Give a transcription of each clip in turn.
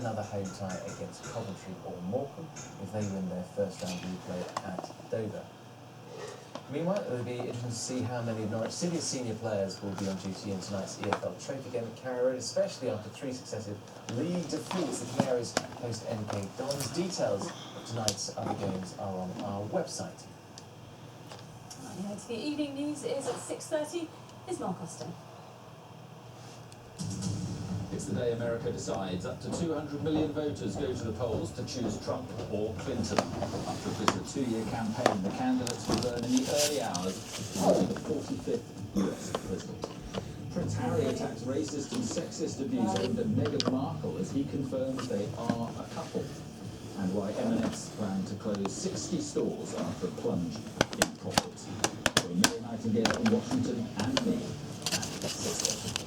Another home tie against Coventry or Morecambe if they win their first round replay at Dover. Meanwhile, it'll be interesting to see how many of Norwich City's senior players will be on duty in tonight's EFL Trophy game at Carrow Road, especially after 3 successive league defeats. The Canaries host MK Dons. Details of tonight's other games are on our website. The evening news is at 6:30. Is Mark Austin. It's the day America decides. Up to 200 million voters go to the polls to choose Trump or Clinton. After a bitter 2-year campaign, the candidates will learn in the early hours of the 45th US president. Prince Harry attacks racist and sexist abuse aimed at Meghan Markle as he confirms they are a couple. And why M&S plan to close 60 stores after a plunge in profits. From Mary Nightingale in Washington and me at 6:30.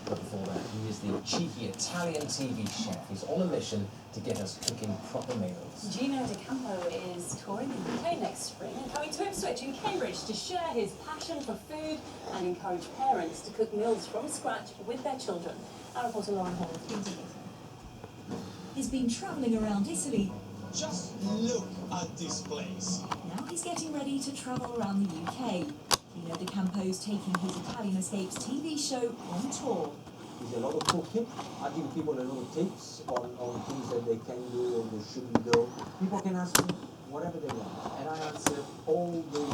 But before that, he is the cheeky Italian TV chef. He's on a mission to get us cooking proper meals. Gino De Campo is touring the UK next spring and coming to Ipswich in Cambridge to share his passion for food and encourage parents to cook meals from scratch with their children. Our reporter Lauren Hall has been to visit. He's been travelling around Italy. Just look at this place. Now he's getting ready to travel around the UK. Gino De Campo's taking his Italian Escapes TV show on tour. There's a lot of cooking. I give people a lot of tips on things that they can do or they shouldn't do. People can ask me whatever they want, and I answer all the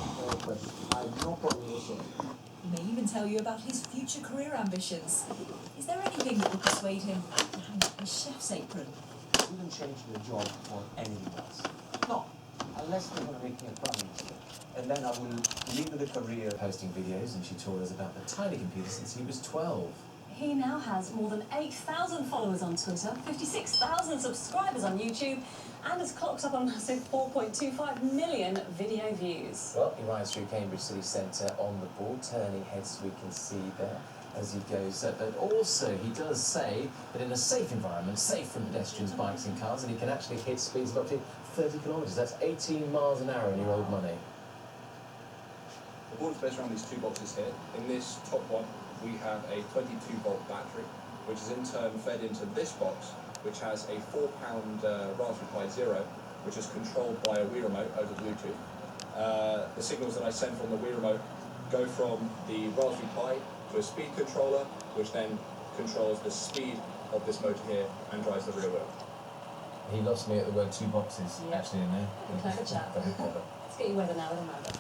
questions. I have no problem whatsoever. He may even tell you about his future career ambitions. Is there anything that would persuade him to hang up his chef's apron? I wouldn't change the job for anyone else. No, unless they're going to make me a prime minister. And then I will leave the career. Posting videos, and she told us about the tiny computer since he was 12. He now has more than 8,000 followers on Twitter, 56,000 subscribers on YouTube, and has clocked up a massive 4.25 million video views. Well, he rides through Cambridge City Centre on the ball, turning heads we can see there as he goes. But also, he does say that in a safe environment, safe from pedestrians, bikes and cars, and he can actually hit speeds of up to 30 kilometres. That's 18 miles an hour in your old money. The board is based around these two boxes here. In this top one, we have a 22-volt battery, which is in turn fed into this box, which has a 4-pound Raspberry Pi Zero, which is controlled by a Wii remote over Bluetooth. The signals that I send from the Wii remote go from the Raspberry Pi to a speed controller, which then controls the speed of this motor here and drives the rear wheel. He lost me at the word two boxes, Yeah. actually, in there. Clever chap. Very clever. Let's get your weather now with Amanda.